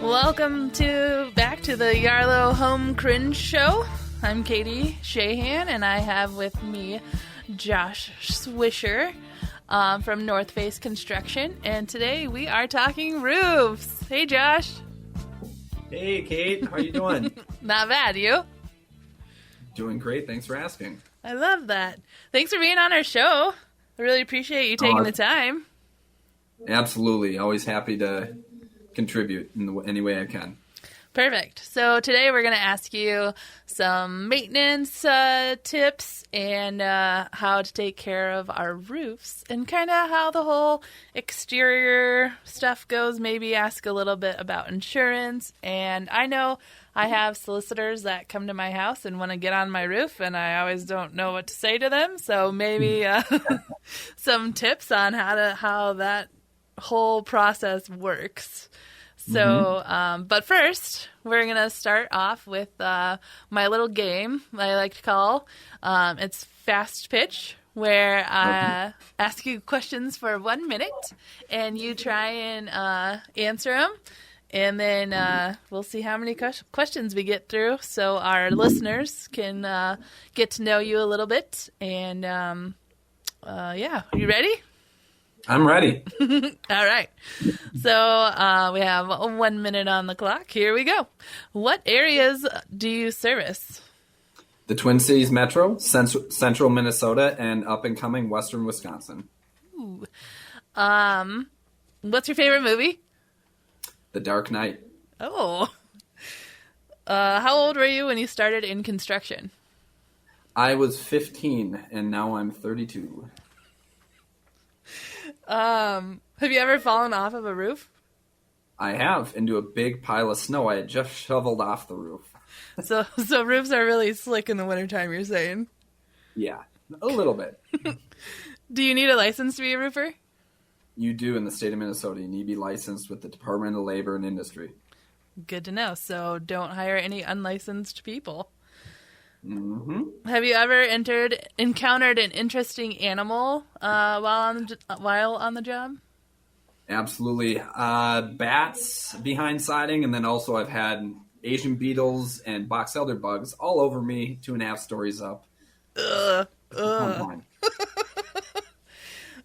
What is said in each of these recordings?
Welcome back to the Yarlow Home Cringe Show. I'm Katie Shahan, and I have with me Josh Swisher from Northface Construction. And today we are talking roofs. Hey, Josh. Hey, Kate. How you doing? Not bad. You? Doing great. Thanks for asking. I love that. Thanks for being on our show. I really appreciate you taking the time. Absolutely. Always happy to contribute in any way I can. Perfect. So today we're going to ask you some maintenance tips and how to take care of our roofs and kind of how the whole exterior stuff goes. Maybe ask a little bit about insurance. And I know I have solicitors that come to my house and want to get on my roof, and I always don't know what to say to them. So maybe some tips on how that whole process works. So, but first, we're going to start off with my little game I like to call, it's Fast Pitch, where I ask you questions for 1 minute, and you try and answer them, and then we'll see how many questions we get through, so our listeners can get to know you a little bit, and yeah, are you ready? I'm ready. All right. So we have 1 minute on the clock. Here we go. What areas do you service? The Twin Cities Metro, Central Minnesota, and up-and-coming Western Wisconsin. Ooh. What's your favorite movie? The Dark Knight. Oh. How old were you when you started in construction? I was 15, and now I'm 32. Have you ever fallen off of a roof? I have, into a big pile of snow I had just shoveled off the roof. So roofs are really slick in the wintertime, you're saying? Yeah, a little bit. Do you need a license to be a roofer? You do in the state of Minnesota. You need to be licensed with the Department of Labor and Industry. Good to know. So don't hire any unlicensed people. Mm-hmm. Have you ever encountered an interesting animal while on the job? Absolutely. Bats behind siding, and then also I've had Asian beetles and box elder bugs all over me 2.5 stories up.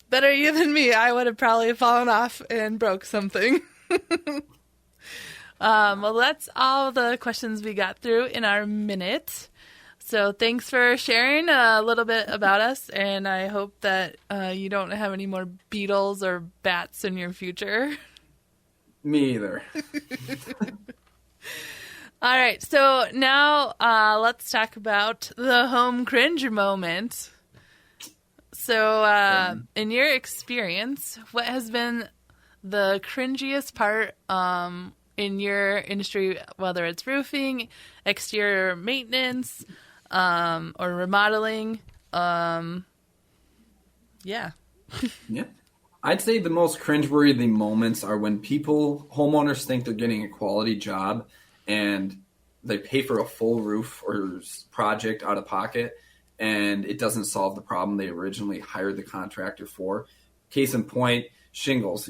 Better you than me. I would have probably fallen off and broke something. Well, that's all the questions we got through in our minute. So thanks for sharing a little bit about us, and I hope that you don't have any more beetles or bats in your future. Me either. All right, so now let's talk about the home cringe moment. So in your experience, what has been the cringiest part in your industry, whether it's roofing, exterior maintenance, or remodeling? Yeah. Yeah. I'd say the most cringeworthy moments are when homeowners think they're getting a quality job and they pay for a full roof or project out of pocket, and it doesn't solve the problem they originally hired the contractor for. Case in point, shingles.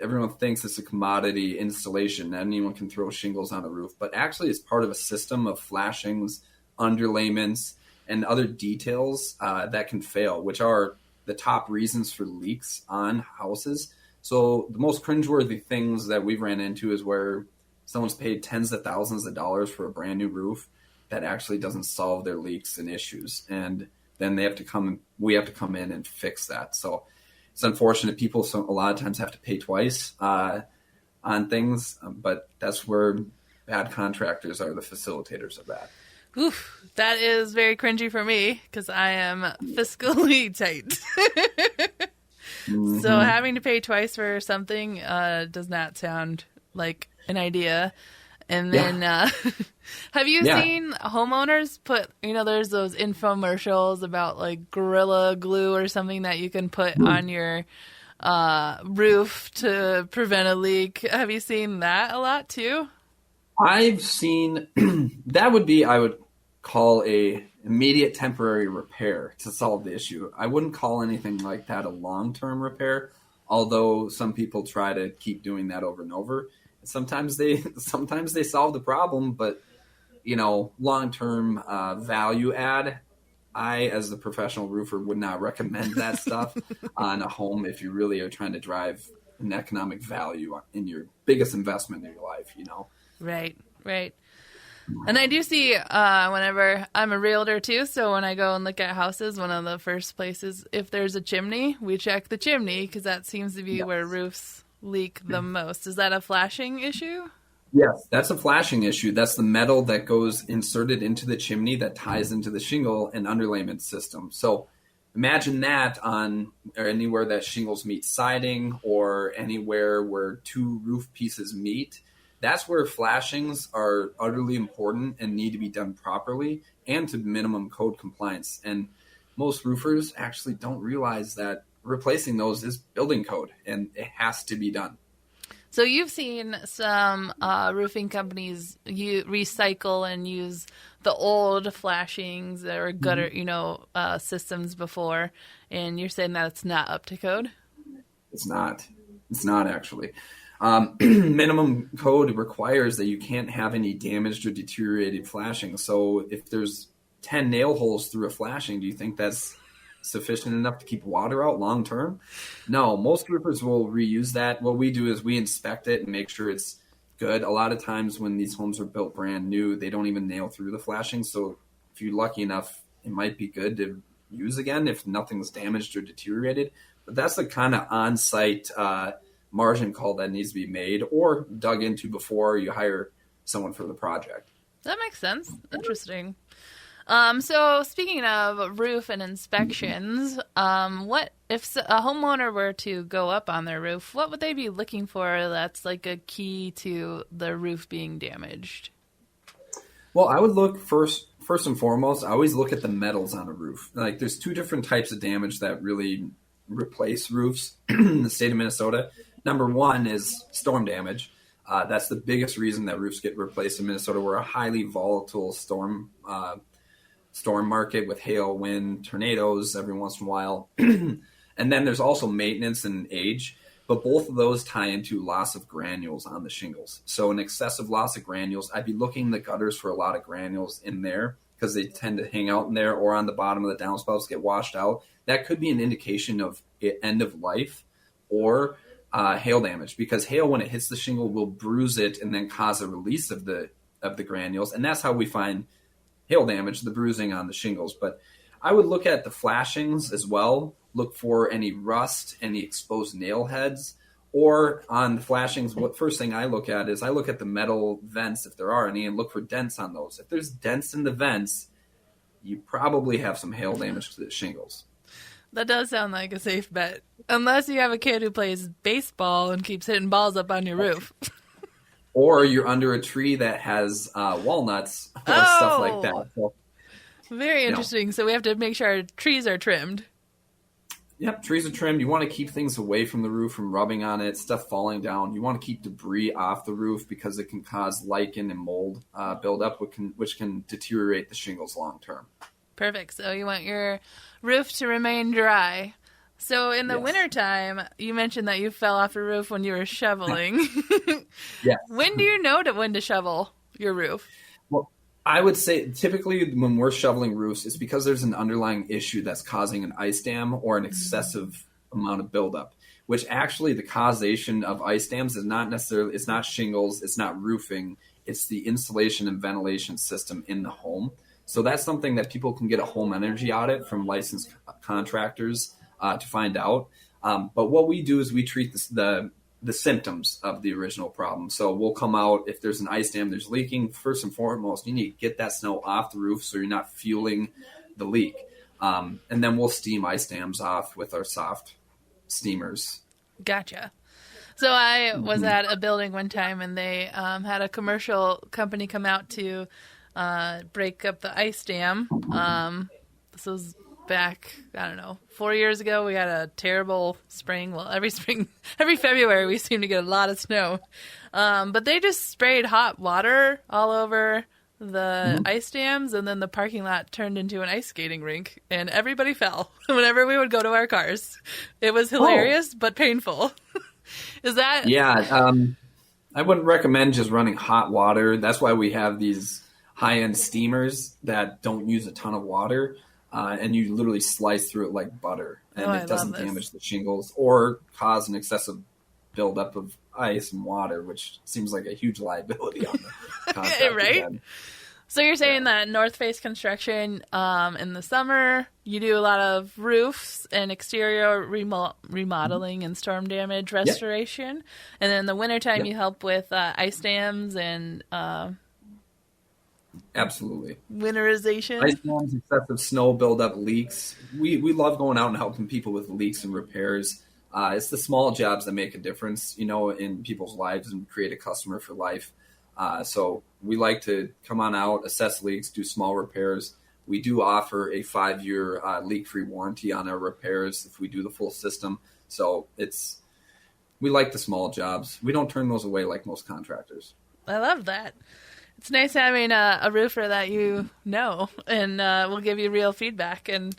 Everyone thinks it's a commodity installation. Anyone can throw shingles on a roof, but actually it's part of a system of flashings, underlayments, and other details that can fail, which are the top reasons for leaks on houses. So the most cringeworthy things that we've ran into is where someone's paid tens of thousands of dollars for a brand new roof that actually doesn't solve their leaks and issues. And then we have to come in and fix that. So it's unfortunate. People a lot of times have to pay twice on things, but that's where bad contractors are the facilitators of that. Oof, that is very cringy for me because I am fiscally tight. So having to pay twice for something does not sound like an idea. And then have you seen homeowners put, there's those infomercials about like Gorilla Glue or something that you can put on your roof to prevent a leak. Have you seen that a lot too? I've seen that I would call a immediate temporary repair to solve the issue. I wouldn't call anything like that a long-term repair, although some people try to keep doing that over and over. Sometimes they solve the problem, but long-term value add, I, as the professional roofer, would not recommend that stuff on a home if you really are trying to drive an economic value in your biggest investment in your life, Right. And I do see whenever I'm a realtor too, so when I go and look at houses, one of the first places, if there's a chimney, we check the chimney because that seems to be where roofs leak the most. Is that a flashing issue? Yes, that's a flashing issue. That's the metal that goes inserted into the chimney that ties into the shingle and underlayment system. So imagine that on or anywhere that shingles meet siding or anywhere where two roof pieces meet. That's where flashings are utterly important and need to be done properly and to minimum code compliance. And most roofers actually don't realize that replacing those is building code and it has to be done. So you've seen some roofing companies recycle and use the old flashings or gutter, systems before, and you're saying that it's not up to code? It's not. It's not actually. Minimum code requires that you can't have any damaged or deteriorated flashing. So if there's 10 nail holes through a flashing, do you think that's sufficient enough to keep water out long term? No, most roofers will reuse that. What we do is we inspect it and make sure it's good. A lot of times when these homes are built brand new, they don't even nail through the flashing. So if you're lucky enough, it might be good to use again if nothing's damaged or deteriorated. But that's the kind of on-site margin call that needs to be made or dug into before you hire someone for the project. That makes sense. Interesting. So speaking of roof and inspections, what if a homeowner were to go up on their roof, what would they be looking for that's like a key to the roof being damaged? Well, I would look first and foremost, I always look at the metals on a roof. Like there's two different types of damage that really replace roofs in the state of Minnesota. Number one is storm damage. That's the biggest reason that roofs get replaced in Minnesota. We're a highly volatile storm market with hail, wind, tornadoes every once in a while. And then there's also maintenance and age, but both of those tie into loss of granules on the shingles. So an excessive loss of granules, I'd be looking in the gutters for a lot of granules in there because they tend to hang out in there or on the bottom of the downspouts get washed out. That could be an indication of end of life or hail damage, because hail, when it hits the shingle, will bruise it and then cause a release of the granules. And that's how we find hail damage, the bruising on the shingles. But I would look at the flashings as well, look for any rust, any exposed nail heads, or on the flashings, what first thing I look at is I look at the metal vents, if there are any, and look for dents on those. If there's dents in the vents, you probably have some hail damage to the shingles. That does sound like a safe bet. Unless you have a kid who plays baseball and keeps hitting balls up on your roof. Or you're under a tree that has walnuts or stuff like that. So, very interesting. So we have to make sure our trees are trimmed. Yep, trees are trimmed. You want to keep things away from the roof, from rubbing on it, stuff falling down. You want to keep debris off the roof because it can cause lichen and mold buildup, which can deteriorate the shingles long term. Perfect. So you want your roof to remain dry. So in the wintertime, you mentioned that you fell off a roof when you were shoveling. Yes. When do you know when to shovel your roof? Well, I would say typically when we're shoveling roofs, it's because there's an underlying issue that's causing an ice dam or an excessive amount of buildup, which actually the causation of ice dams is not necessarily, it's not shingles, it's not roofing, it's the insulation and ventilation system in the home. So that's something that people can get a home energy audit from licensed contractors to find out. But what we do is we treat the symptoms of the original problem. So we'll come out, if there's an ice dam, there's leaking, first and foremost, you need to get that snow off the roof so you're not fueling the leak. And then we'll steam ice dams off with our soft steamers. Gotcha. So I was at a building one time and they had a commercial company come out to break up the ice dam. This was back, 4 years ago. We had a terrible spring. Well, every February we seem to get a lot of snow. But they just sprayed hot water all over the ice dams, and then the parking lot turned into an ice skating rink, and everybody fell whenever we would go to our cars. It was hilarious, but painful. Is that... Yeah. I wouldn't recommend just running hot water. That's why we have these high-end steamers that don't use a ton of water, and you literally slice through it like butter, and it doesn't damage the shingles or cause an excessive buildup of ice and water, which seems like a huge liability on the contractor. Right? Then. So you're saying that Northface Construction, in the summer, you do a lot of roofs and exterior remodeling and storm damage restoration, and then in the wintertime you help with ice dams and absolutely winterization. Ice dams, excessive snow buildup, leaks. We love going out and helping people with leaks and repairs. It's the small jobs that make a difference, in people's lives and create a customer for life. So we like to come on out, assess leaks, do small repairs. We do offer a 5-year leak-free warranty on our repairs if we do the full system. So we like the small jobs. We don't turn those away like most contractors. I love that. It's nice having a roofer that you know and will give you real feedback, and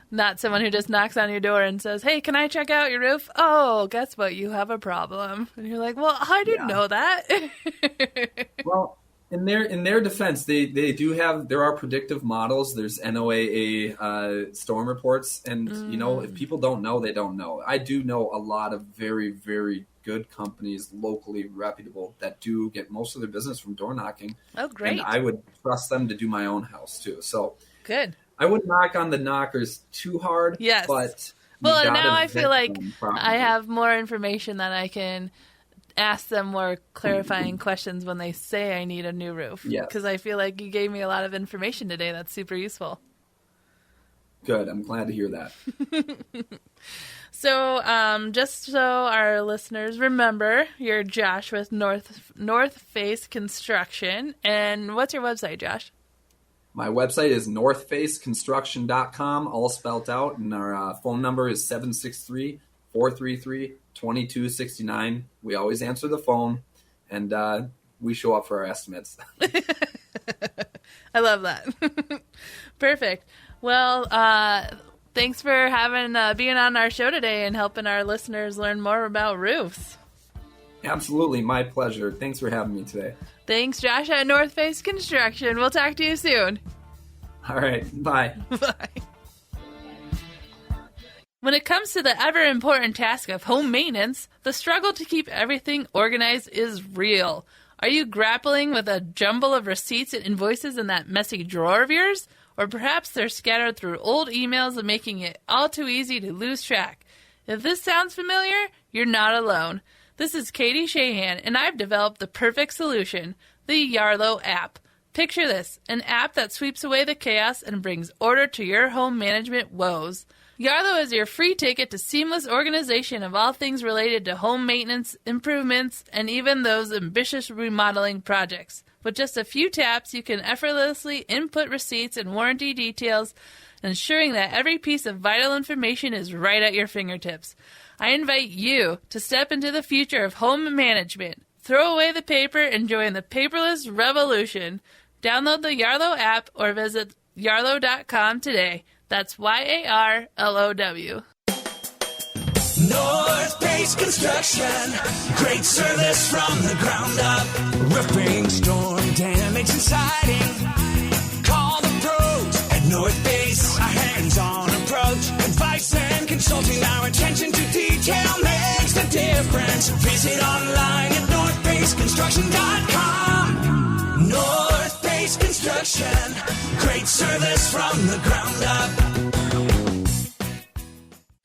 not someone who just knocks on your door and says, "Hey, can I check out your roof?" "Oh, guess what? You have a problem." And you're like, "Well, I didn't know that." Well, in their defense, they do have, there are predictive models. There's NOAA storm reports, and if people don't know, they don't know. I do know a lot of very, very good companies, locally reputable, that do get most of their business from door knocking. Oh, great! And I would trust them to do my own house too. So good. I wouldn't knock on the knockers too hard. Yes. But well, now I feel like I have more information that I can ask them more clarifying questions when they say I need a new roof. Yes. Because I feel like you gave me a lot of information today that's super useful. Good. I'm glad to hear that. So, just so our listeners remember, you're Josh with Northface Construction. And what's your website, Josh? My website is northfaceconstruction.com, all spelled out, and our phone number is 763-433-2269. We always answer the phone, and we show up for our estimates. I love that. Perfect. Well, thanks for being on our show today and helping our listeners learn more about roofs. Absolutely. My pleasure. Thanks for having me today. Thanks, Josh, at Northface Construction. We'll talk to you soon. All right. Bye. Bye. When it comes to the ever-important task of home maintenance, the struggle to keep everything organized is real. Are you grappling with a jumble of receipts and invoices in that messy drawer of yours? Or perhaps they're scattered through old emails and making it all too easy to lose track. If this sounds familiar, you're not alone. This is Katie Shahan, and I've developed the perfect solution, the Yarlo app. Picture this, an app that sweeps away the chaos and brings order to your home management woes. Yarlo is your free ticket to seamless organization of all things related to home maintenance, improvements, and even those ambitious remodeling projects. With just a few taps, you can effortlessly input receipts and warranty details, ensuring that every piece of vital information is right at your fingertips. I invite you to step into the future of home management. Throw away the paper and join the paperless revolution. Download the Yarlo app or visit yarlo.com today. That's YARLOW. Northface Construction, great service from the ground up. Roofing, storm damage, and siding. Call the pros at Northface. A hands-on approach, advice and consulting. Our attention to detail makes the difference. Visit online at northfaceconstruction.com. Northface Construction, great service from the ground up.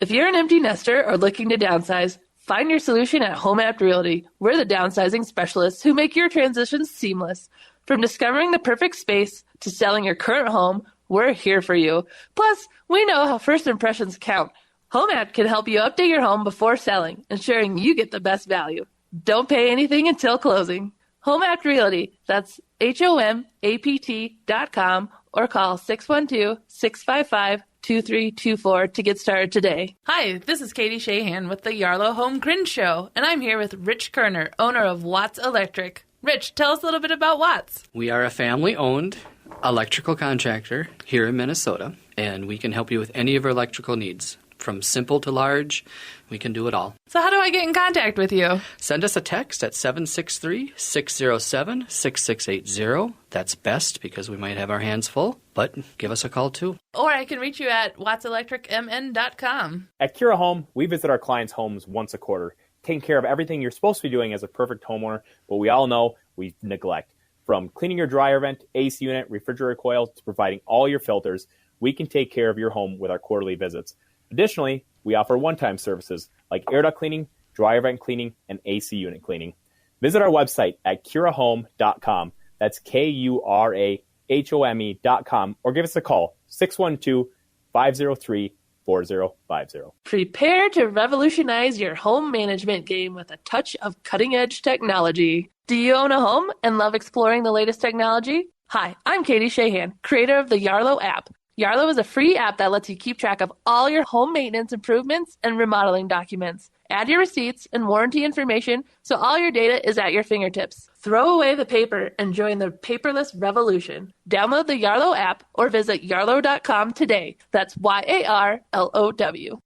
If you're an empty nester or looking to downsize, find your solution at Home App Realty. We're the downsizing specialists who make your transitions seamless. From discovering the perfect space to selling your current home, we're here for you. Plus, we know how first impressions count. Home App can help you update your home before selling, ensuring you get the best value. Don't pay anything until closing. Home App Realty. That's HOMAPT.com or call 612-655-2324 to get started today. Hi, this is Katie Shahan with the Yarlo Home Cringe Show, and I'm here with Rich Kerner, owner of Watts Electric. Rich, tell us a little bit about Watts. We are a family-owned electrical contractor here in Minnesota, and we can help you with any of your electrical needs. From simple to large, we can do it all. So how do I get in contact with you? Send us a text at 763-607-6680. That's best because we might have our hands full, but give us a call too. Or I can reach you at wattselectricmn.com. At Cura Home, we visit our clients' homes once a quarter, taking care of everything you're supposed to be doing as a perfect homeowner, but we all know we neglect. From cleaning your dryer vent, AC unit, refrigerator coil, to providing all your filters, we can take care of your home with our quarterly visits. Additionally, we offer one-time services like air duct cleaning, dryer vent cleaning, and AC unit cleaning. Visit our website at curahome.com. That's KURAHOME.com, or give us a call, 612-503-4050. Prepare to revolutionize your home management game with a touch of cutting-edge technology. Do you own a home and love exploring the latest technology? Hi, I'm Katie Shahan, creator of the Yarlo app. Yarlo is a free app that lets you keep track of all your home maintenance improvements and remodeling documents. Add your receipts and warranty information so all your data is at your fingertips. Throw away the paper and join the paperless revolution. Download the Yarlo app or visit yarlo.com today. That's YARLOW.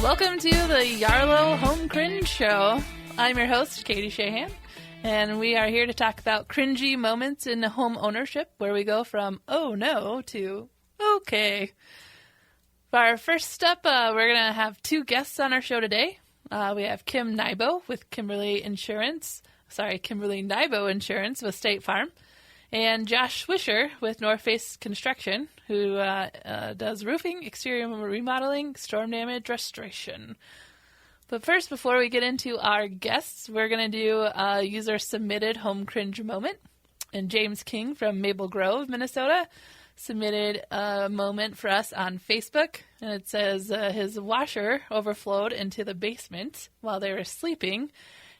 Welcome to the Yarlo Home Cringe Show. I'm your host, Katie Shahan, and we are here to talk about cringy moments in home ownership, where we go from oh no to okay. For our first step, we're going to have two guests on our show today. We have Kim Nybo with Kimberly Nybo Insurance with State Farm, and Josh Swisher with Northface Construction, who does roofing, exterior remodeling, storm damage restoration. But first, before we get into our guests, we're going to do a user-submitted home cringe moment. And James King from Maple Grove, Minnesota, submitted a moment for us on Facebook. And it says his washer overflowed into the basement while they were sleeping.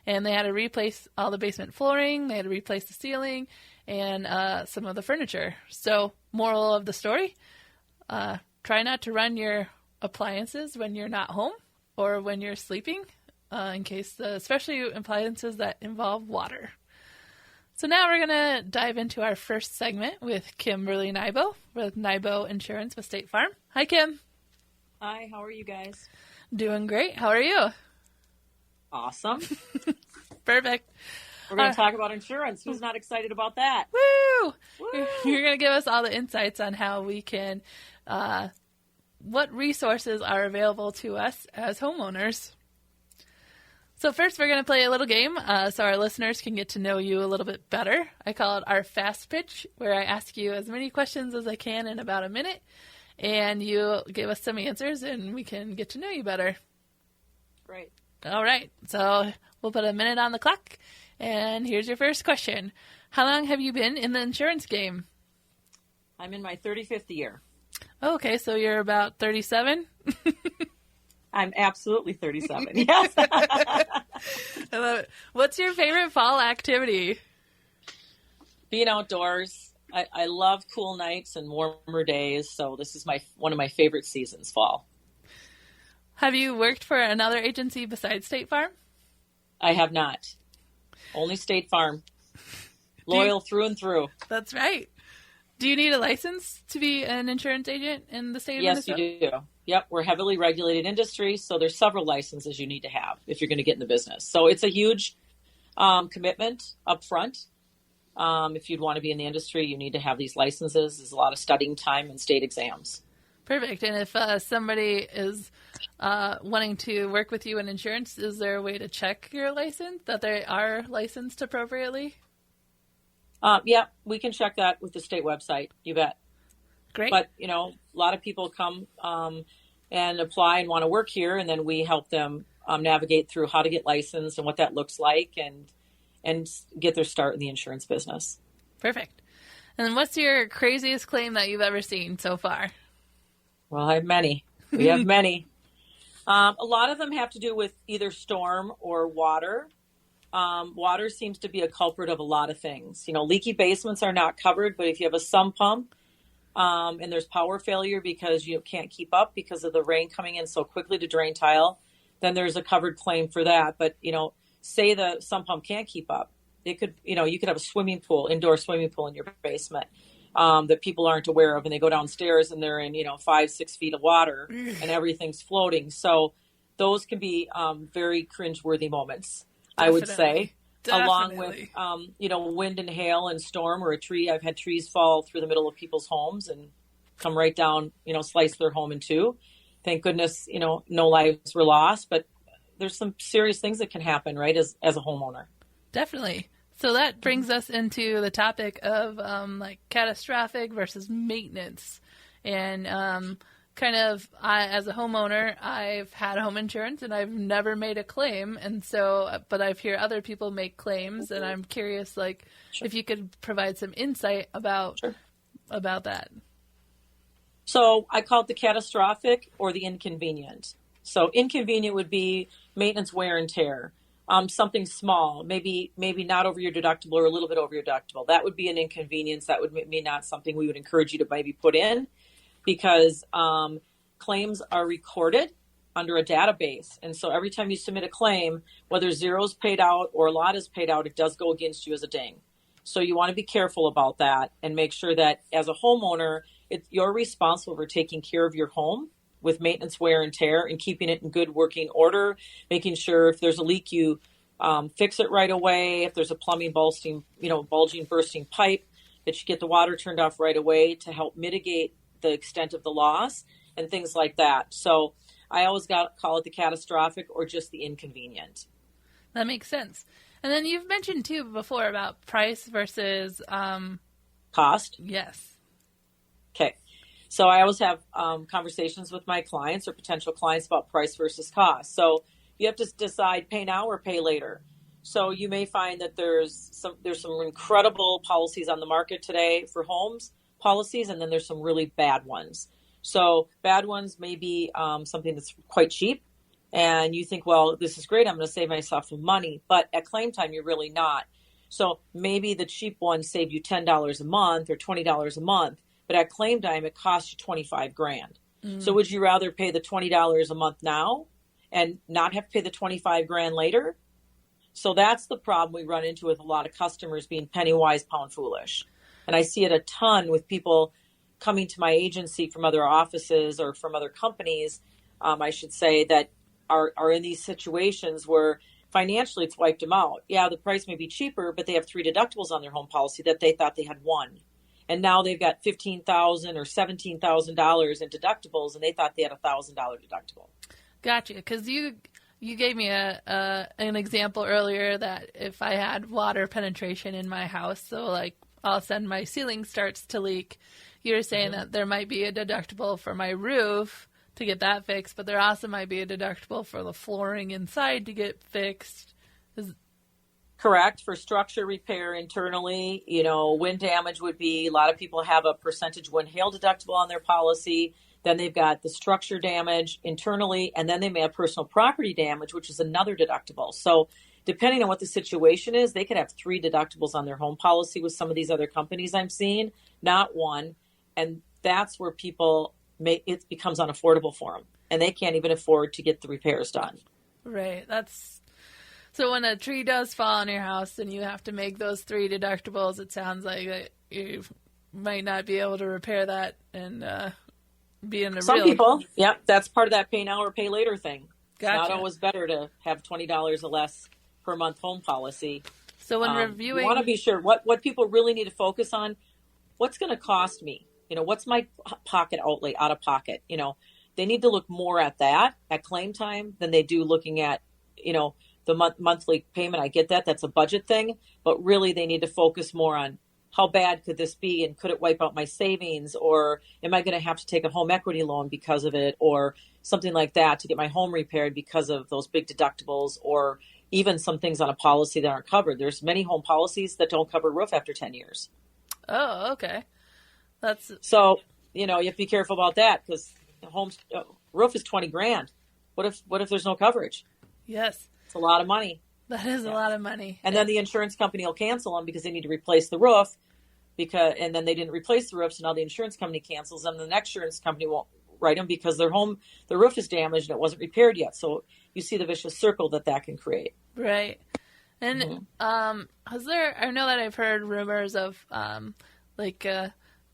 And they had to replace all the basement flooring. They had to replace the ceiling and some of the furniture. So, moral of the story, try not to run your appliances when you're not home or when you're sleeping, in case, especially appliances that involve water. So now we're going to dive into our first segment with Kimberly Nybo with Nybo Insurance with State Farm. Hi, Kim. Hi, how are you guys? Doing great. How are you? Awesome. Perfect. We're going to talk about insurance. Who's not excited about that? Woo! Woo! You're going to give us all the insights on how we can, what resources are available to us as homeowners. So first we're going to play a little game so our listeners can get to know you a little bit better. I call it our fast pitch, where I ask you as many questions as I can in about a minute, and you give us some answers and we can get to know you better. Great. All right. So we'll put a minute on the clock, and here's your first question. How long have you been in the insurance game? I'm in my 35th year. Okay, so you're about 37? I'm absolutely 37, yes. I love it. What's your favorite fall activity? Being outdoors. I love cool nights and warmer days, so this is one of my favorite seasons, fall. Have you worked for another agency besides State Farm? I have not. Only State Farm. Loyal through and through. That's right. Do you need a license to be an insurance agent in the state of Minnesota? Yes, you do. Yep, we're a heavily regulated industry, so there's several licenses you need to have if you're going to get in the business. So it's a huge commitment up front. If you'd want to be in the industry, you need to have these licenses. There's a lot of studying time and state exams. Perfect. And if somebody is wanting to work with you in insurance, is there a way to check your license, that they are licensed appropriately? Yeah, we can check that with the state website. You bet. Great. But, a lot of people come and apply and want to work here, and then we help them navigate through how to get licensed and what that looks like and get their start in the insurance business. Perfect. And what's your craziest claim that you've ever seen so far? Well, I have many. We have many. A lot of them have to do with either storm or water. Water seems to be a culprit of a lot of things. Leaky basements are not covered, but if you have a sump pump and there's power failure because you can't keep up because of the rain coming in so quickly to drain tile, then there's a covered claim for that. But, say the sump pump can't keep up. It could, you could have a swimming pool, indoor swimming pool in your basement that people aren't aware of. And they go downstairs and they're in, 5-6 feet of water and everything's floating. So those can be very cringeworthy moments, I would say. Along with, wind and hail and storm or a tree. I've had trees fall through the middle of people's homes and come right down, slice their home in two. Thank goodness, no lives were lost, but there's some serious things that can happen, right, as a homeowner. Definitely. So that brings us into the topic of catastrophic versus maintenance. And as a homeowner, I've had home insurance and I've never made a claim. And so, but I've heard other people make claims, and I'm curious, if you could provide some insight about that. So I call it the catastrophic or the inconvenient. So inconvenient would be maintenance wear and tear. Something small, maybe not over your deductible or a little bit over your deductible. That would be an inconvenience. That would be not something we would encourage you to maybe put in, because claims are recorded under a database. And so every time you submit a claim, whether zero is paid out or a lot is paid out, it does go against you as a ding. So you want to be careful about that and make sure that as a homeowner, you're responsible for taking care of your home with maintenance wear and tear and keeping it in good working order, making sure if there's a leak, you fix it right away. If there's a plumbing bulging, bursting pipe, that you get the water turned off right away to help mitigate the extent of the loss and things like that. So I always call it the catastrophic or just the inconvenient. That makes sense. And then you've mentioned too before about price versus cost. Yes. Okay. So I always have conversations with my clients or potential clients about price versus cost. So you have to decide pay now or pay later. So you may find that there's some incredible policies on the market today for homes policies, and then there's some really bad ones. So bad ones may be something that's quite cheap, and you think, well, this is great, I'm going to save myself some money, but at claim time, you're really not. So maybe the cheap one saved you $10 a month or $20 a month, but at claim time, it costs you $25,000. So would you rather pay the $20 a month now and not have to pay the $25,000 later? So that's the problem we run into with a lot of customers being penny wise, pound foolish. And I see it a ton with people coming to my agency from other offices or from other companies, I should say, that are in these situations where financially it's wiped them out. Yeah, the price may be cheaper, but they have 3 deductibles on their home policy that they thought they had 1. And now they've got $15,000 or $17,000 in deductibles, and they thought they had a $1,000 deductible. Gotcha. Because you gave me an example earlier that if I had water penetration in my house, so all of a sudden my ceiling starts to leak, you're saying that there might be a deductible for my roof to get that fixed, but there also might be a deductible for the flooring inside to get fixed. Correct. For structure repair internally, wind damage would be, a lot of people have a percentage wind hail deductible on their policy. Then they've got the structure damage internally, and then they may have personal property damage, which is another deductible. So depending on what the situation is, they could have 3 deductibles on their home policy with some of these other companies I'm seeing, not 1. And that's where it becomes unaffordable for them, and they can't even afford to get the repairs done. Right. So when a tree does fall on your house and you have to make those 3 deductibles, it sounds like you might not be able to repair that and be in Some people, that's part of that pay now or pay later thing. Gotcha. It's not always better to have $20 or less per month home policy. So when reviewing, you want to be sure what people really need to focus on. What's going to cost me? What's my pocket outlay out of pocket? They need to look more at that at claim time than they do looking at, the monthly payment. I get that. That's a budget thing. But really, they need to focus more on how bad could this be, and could it wipe out my savings, or am I going to have to take a home equity loan because of it, or something like that to get my home repaired because of those big deductibles, or even some things on a policy that aren't covered. There's many home policies that don't cover roof after 10 years. Oh, okay. So, you have to be careful about that, because the roof is $20,000. What if there's no coverage? Yes. It's a lot of money. That is a lot of money. And then the insurance company will cancel them because they need to replace the roof, and then they didn't replace the roof, so now the insurance company cancels them. The next insurance company won't write them because the roof is damaged and it wasn't repaired yet. So you see the vicious circle that can create. Right. And has there? I know that I've heard rumors of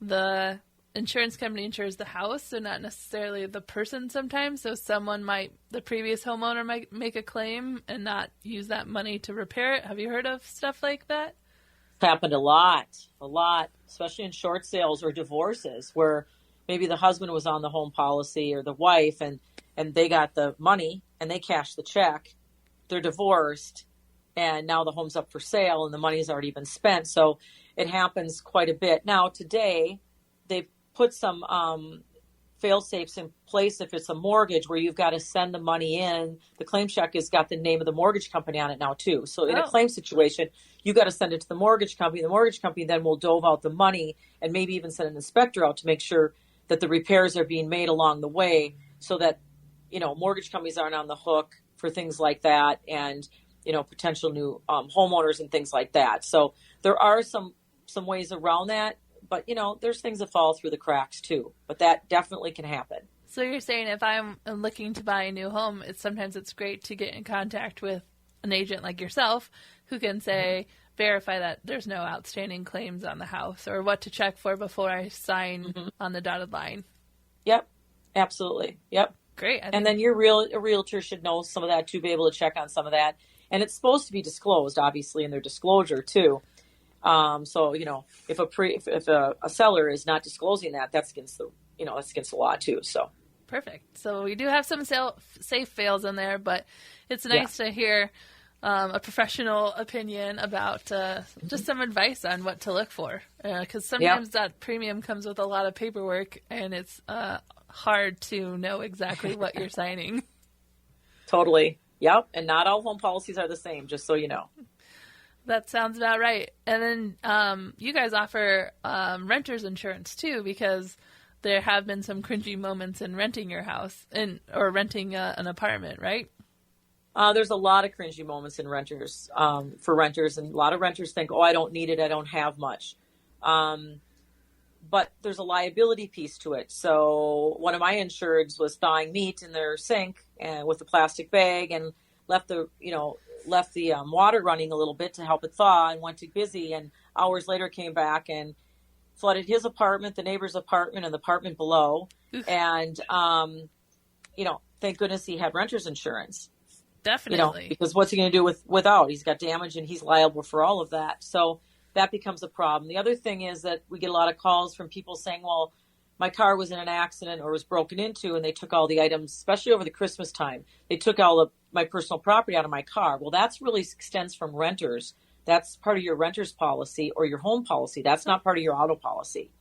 the insurance company insures the house, so not necessarily the person sometimes. So the previous homeowner might make a claim and not use that money to repair it. Have you heard of stuff like that? It's happened a lot, especially in short sales or divorces where maybe the husband was on the home policy or the wife and they got the money and they cashed the check. They're divorced and now the home's up for sale and the money's already been spent. So it happens quite a bit. Now today, they've put some fail-safes in place if it's a mortgage where you've got to send the money in. The claim check has got the name of the mortgage company on it now too. So in a claim situation, you got to send it to the mortgage company. The mortgage company then will dove out the money and maybe even send an inspector out to make sure that the repairs are being made along the way so that, mortgage companies aren't on the hook for things like that and, potential new homeowners and things like that. So there are some ways around that. But, there's things that fall through the cracks, too. But that definitely can happen. So you're saying if I'm looking to buy a new home, sometimes it's great to get in contact with an agent like yourself who can verify that there's no outstanding claims on the house or what to check for before I sign on the dotted line. Yep, absolutely. Yep. Great. And then a realtor should know some of that, to be able to check on some of that. And it's supposed to be disclosed, obviously, in their disclosure, too. So, if a seller is not disclosing that, that's against the law too. So perfect. So we do have some safe fails in there, but it's nice to hear a professional opinion about just some advice on what to look for. Because sometimes that premium comes with a lot of paperwork and it's hard to know exactly what you're signing. Totally. Yep. And not all home policies are the same, just so you know. That sounds about right. And then you guys offer renter's insurance, too, because there have been some cringy moments in renting your house or renting an apartment, right? There's a lot of cringy moments in renters for renters. And a lot of renters think, I don't need it. I don't have much. But there's a liability piece to it. So one of my insureds was thawing meat in their sink with a plastic bag and left the water running a little bit to help it thaw and went too busy, and hours later came back and flooded his apartment, the neighbor's apartment, and the apartment below. And, thank goodness he had renter's insurance. Definitely. Because what's he going to do without? He's got damage and he's liable for all of that. So that becomes a problem. The other thing is that we get a lot of calls from people saying, well, my car was in an accident or was broken into and they took all the items, especially over the Christmas time. They took all of my personal property out of my car. Well, that's really extends from renters. That's part of your renter's policy or your home policy. That's not part of your auto policy.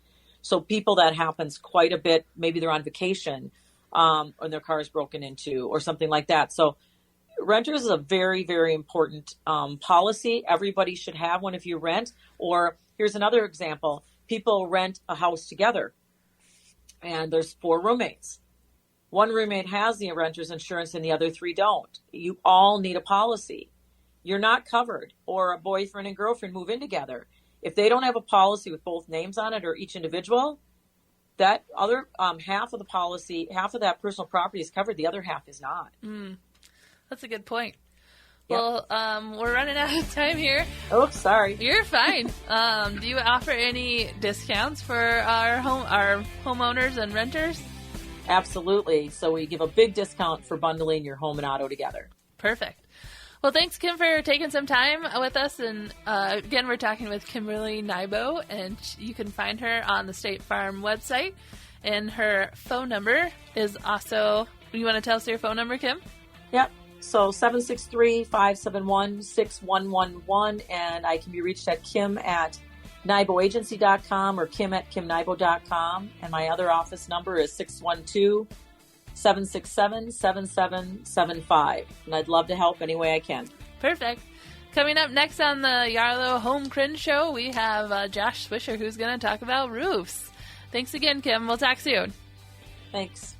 So people, that happens quite a bit. Maybe they're on vacation and their car is broken into or something like that. So renters is a very, very important policy. Everybody should have one if you rent. Or here's another example. People rent a house together and there's 4 roommates. One roommate has the renter's insurance and the other 3 don't. You all need a policy. You're not covered. Or a boyfriend and girlfriend move in together. If they don't have a policy with both names on it or each individual, that other half of the policy, half of that personal property is covered. The other half is not. That's a good point. Yep. Well, we're running out of time here. Oh, sorry. You're fine. Do you offer any discounts for our homeowners and renters? Absolutely. So we give a big discount for bundling your home and auto together. Perfect. Well, thanks, Kim, for taking some time with us. And again, we're talking with Kimberly Nybo, and you can find her on the State Farm website. And her phone number is also, you want to tell us your phone number, Kim? Yep. So 763-571-6111. And I can be reached at kim@nyboagency.com or kim@kimnybo.com. And my other office number is 612-767-7775. And I'd love to help any way I can. Perfect. Coming up next on the Yarlow Home Cringe Show, we have Josh Swisher, who's going to talk about roofs. Thanks again, Kim. We'll talk soon. Thanks.